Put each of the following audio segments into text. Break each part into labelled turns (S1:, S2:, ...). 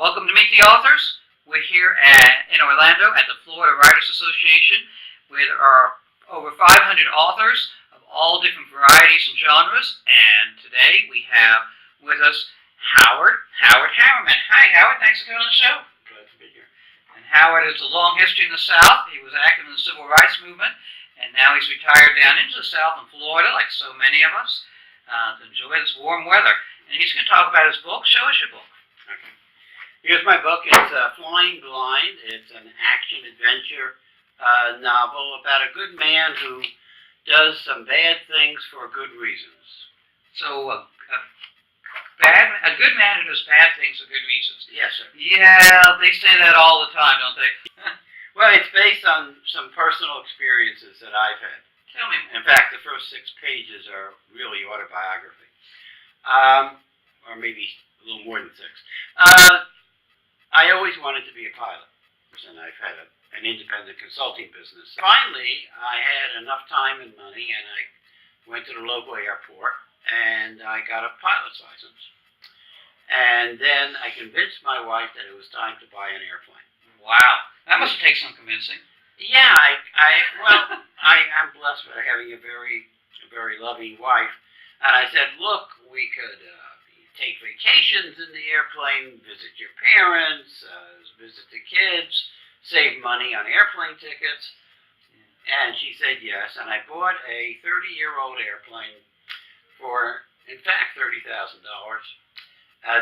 S1: Welcome to Meet the Authors. We're here in Orlando at the Florida Writers Association, where there are over 500 authors of all different varieties and genres. And today we have with us Howard Hammerman. Hi, Howard. Thanks for coming on the show.
S2: Glad to be here.
S1: And Howard has a long history in the South. He was active in the Civil Rights Movement, and now he's retired down into the South in Florida, like so many of us, to enjoy this warm weather. And he's going to talk about his book. Show us your book.
S2: Okay. Here's my book. It's Flying Blind. It's an action-adventure novel about a good man who does some bad things for good reasons.
S1: So, a good man who does bad things for good reasons.
S2: Yes, sir.
S1: Yeah, they say that all the time, don't they?
S2: Well, it's based on some personal experiences that I've had.
S1: Tell me.
S2: In fact, the first 6 pages are really autobiography. Or maybe a little more than 6. I always wanted to be a pilot, and I've had an independent consulting business. Finally, I had enough time and money, and I went to the local airport, and I got a pilot's license. And then I convinced my wife that it was time to buy an airplane.
S1: Wow, that must take some convincing.
S2: Yeah, I'm blessed with having a very loving wife. And I said, look, we could take vacations in the airplane, visit your parents, visit the kids, save money on airplane tickets. And she said yes, and I bought a 30-year-old airplane for, in fact, $30,000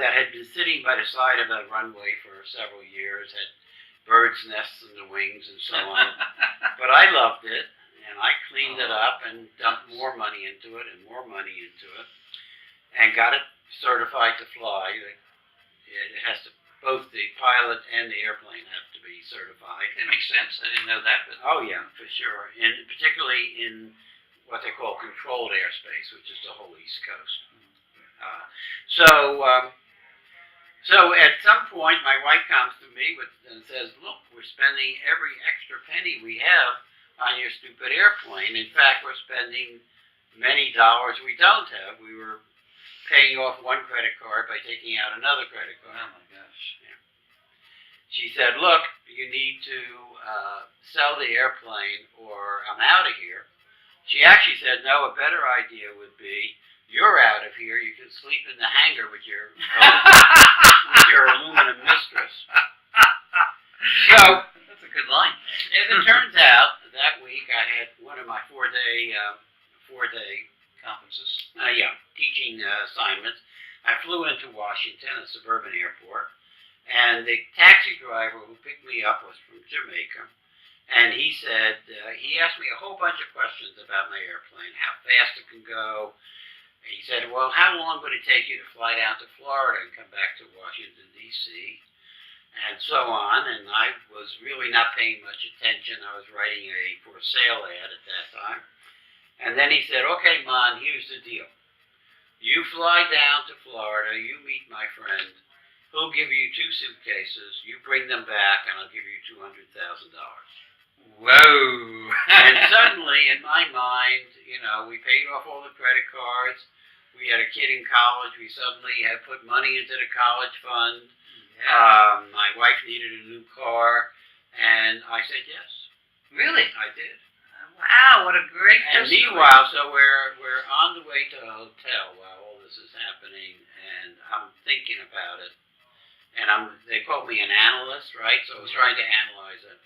S2: that had been sitting by the side of a runway for several years, had birds' nests in the wings and so on. But I loved it, and I cleaned it up and dumped more money into it and more money into it, and got it certified to fly. It has to, both the pilot and the airplane have to be certified.
S1: That makes sense. I didn't know that. But...
S2: Oh yeah, for sure. And particularly in what they call controlled airspace, which is the whole East Coast. So at some point, my wife comes to me and says, look, we're spending every extra penny we have on your stupid airplane. In fact, we're spending many dollars we don't have. We were paying off one credit card by taking out another credit card.
S1: Oh my gosh.
S2: Yeah. She said, look, you need to sell the airplane or I'm out of here. She actually said, no, a better idea would be, you're out of here, you can sleep in the hangar with your aluminum mistress. So,
S1: that's a good line.
S2: As it turns out, that week I had one of my four-day
S1: Conferences.
S2: Teaching assignments. I flew into Washington, a suburban airport, and the taxi driver who picked me up was from Jamaica, and he said, he asked me a whole bunch of questions about my airplane, how fast it can go. He said, well, how long would it take you to fly down to Florida and come back to Washington, D.C., and so on, and I was really not paying much attention. I was writing a for sale ad at that time. And then he said, okay, Mon, here's the deal. You fly down to Florida, you meet my friend, he'll give you 2 suitcases, you bring them back, and I'll give you $200,000.
S1: Whoa!
S2: And suddenly, in my mind, we paid off all the credit cards, we had a kid in college, we suddenly had put money into the college fund, my wife needed a new car, and I said yes.
S1: Really?
S2: I did.
S1: Wow, what a great
S2: And meanwhile, so we're on the way to a hotel while all this is happening, and I'm thinking about it. And they called me an analyst, right? So I was trying to analyze it.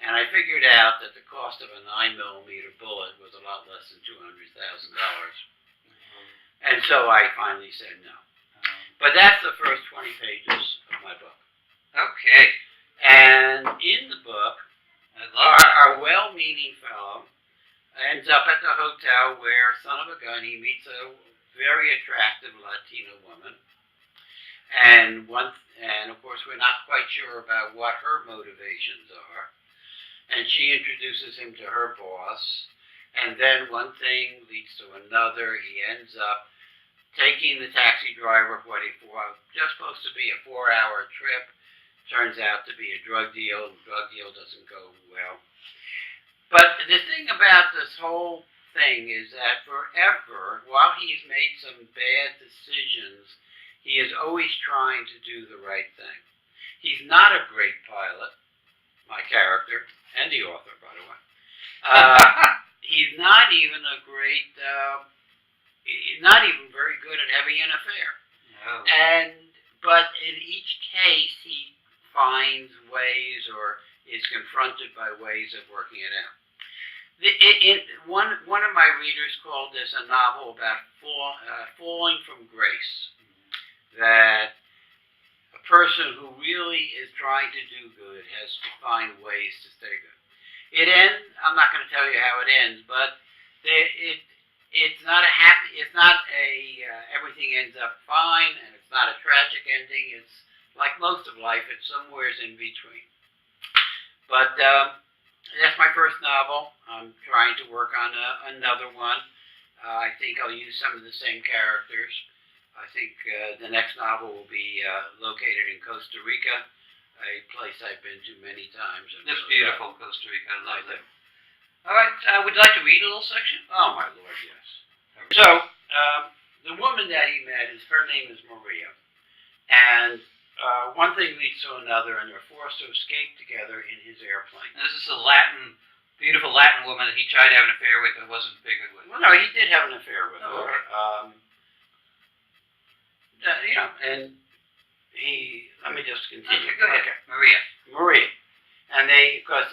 S2: And I figured out that the cost of a 9mm bullet was a lot less than $200,000. And so I finally said no. But that's the first 20 pages of my book.
S1: Okay.
S2: And in the book, our well-meaning fellow ends up at the hotel where, son of a gun, he meets a very attractive Latina woman. And of course, we're not quite sure about what her motivations are. And she introduces him to her boss. And then one thing leads to another. He ends up taking the taxi driver for what he was just supposed to be a 4-hour trip. Turns out to be a drug deal. The drug deal doesn't go well. But the thing about this whole thing is that forever, while he's made some bad decisions, he is always trying to do the right thing. He's not a great pilot, my character, and the author, by the way. He's not even a great, he's not even very good at having an affair.
S1: No.
S2: But in each case, he finds ways or is confronted by ways of working it out. One of my readers called this a novel about falling from grace. That a person who really is trying to do good has to find ways to stay good. It ends. I'm not going to tell you how it ends, but it's not a happy. It's not a everything ends up fine, and it's not a tragic ending. It's like most of life. It's somewheres in between. But that's my first novel. I'm trying to work on another one. I think I'll use some of the same characters. I think the next novel will be located in Costa Rica, a place I've been to many times.
S1: It's beautiful, Costa Rica. I love it. All right, would you like to read a little section?
S2: Oh, my Lord, yes. So, the woman that he met, her name is Maria. And one thing leads to another, and they're forced to escape together in his airplane.
S1: And this is a beautiful Latin woman that he tried to have an affair with but wasn't figured with.
S2: Well, no, he did have an affair with her.
S1: Okay.
S2: And let me just continue.
S1: Okay, go ahead.
S2: Okay.
S1: Maria.
S2: And because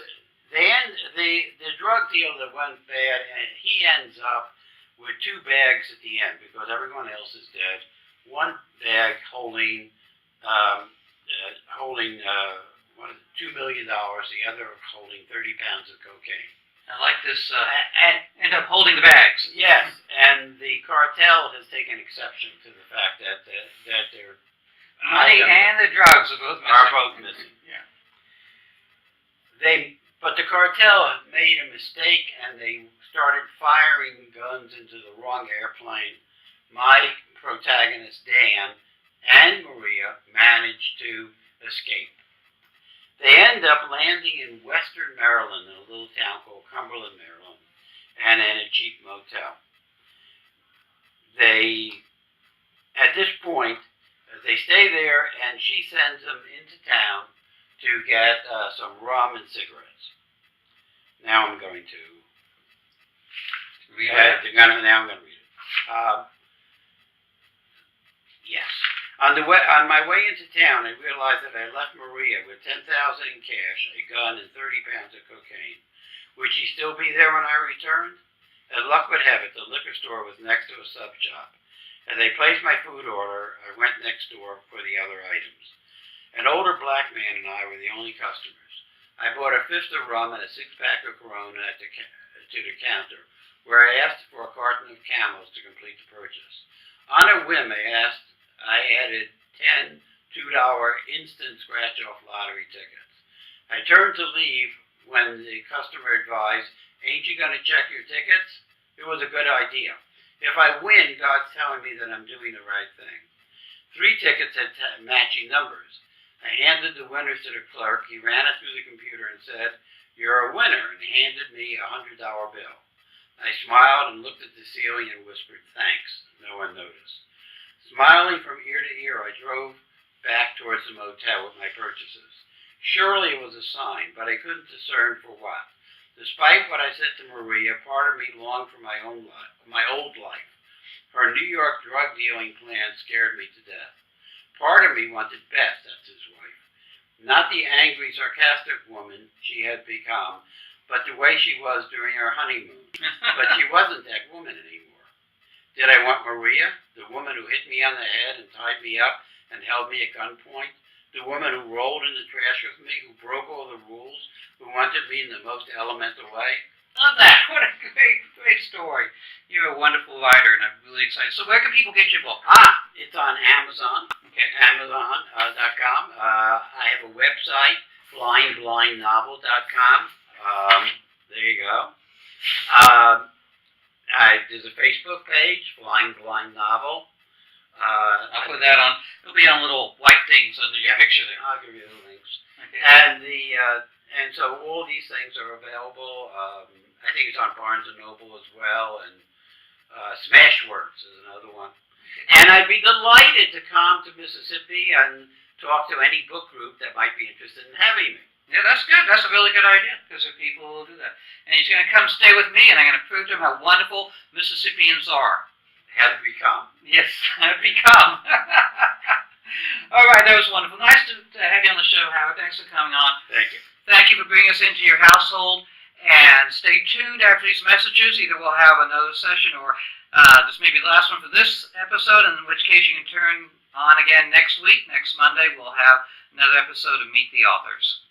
S2: the drug deal that went bad, and he ends up with 2 bags at the end because everyone else is dead. One bag holding $2 million, the other holding 30 pounds of cocaine.
S1: I like this, end up holding the bags.
S2: Yes, and the cartel has taken exception to the fact that their
S1: money and the drugs are both missing.
S2: Yeah. But the cartel made a mistake and they started firing guns into the wrong airplane. My protagonist, Dan, and Maria managed to escape. They end up landing in western Maryland in a little town called Cumberland, Maryland, and in a cheap motel. At this point, they stay there, and she sends them into town to get some rum and cigarettes. Now I'm going to read it. Now I'm going to read it. Yes. On my way into town, I realized that I left Maria with $10,000 in cash, a gun, and 30 pounds of cocaine. Would she still be there when I returned? As luck would have it, the liquor store was next to a sub shop. As I placed my food order, I went next door for the other items. An older black man and I were the only customers. I bought a fifth of rum and a 6-pack of Corona to the counter, where I asked for a carton of Camels to complete the purchase. On a whim, I added 10 $2 instant scratch-off lottery tickets. I turned to leave when the customer advised, "Ain't you going to check your tickets?" It was a good idea. If I win, God's telling me that I'm doing the right thing. 3 tickets had matching numbers. I handed the winners to the clerk. He ran it through the computer and said, "You're a winner," and handed me a $100 bill. I smiled and looked at the ceiling and whispered, "Thanks." No one noticed. Smiling from ear to ear, I drove back towards the motel with my purchases. Surely it was a sign, but I couldn't discern for what. Despite what I said to Maria, part of me longed for my old life. Her New York drug dealing plan scared me to death. Part of me wanted Beth, that's his wife. Not the angry, sarcastic woman she had become, but the way she was during our honeymoon. But she wasn't that woman anymore. Did I want Maria, the woman who hit me on the head and tied me up and held me at gunpoint? The woman who rolled in the trash with me, who broke all the rules, who wanted me in the most elemental way?
S1: Love that. What a great story. You're a wonderful writer, and I'm really excited. So where can people get your book?
S2: It's on Amazon.
S1: Okay.
S2: Amazon.com. I have a website, blindblindnovel.com. There you go. There's a Facebook page, Blind Novel.
S1: I'll put that on. It'll be on little white things under your picture there.
S2: I'll give you the links.
S1: Okay.
S2: And so all these things are available. I think it's on Barnes & Noble as well, and Smashwords is another one. And I'd be delighted to come to Mississippi and talk to any book group that might be interested in having me.
S1: Yeah, that's good. That's a really good idea, because there are people who will do that. And he's going to come stay with me, and I'm going to prove to him how wonderful Mississippians are.
S2: How to become.
S1: Yes, become. All right, that was wonderful. Nice to have you on the show, Howard. Thanks for coming on.
S2: Thank you.
S1: Thank you for bringing us into your household. And stay tuned after these messages. Either we'll have another session, or this may be the last one for this episode, in which case you can turn on again next week. Next Monday, we'll have another episode of Meet the Authors.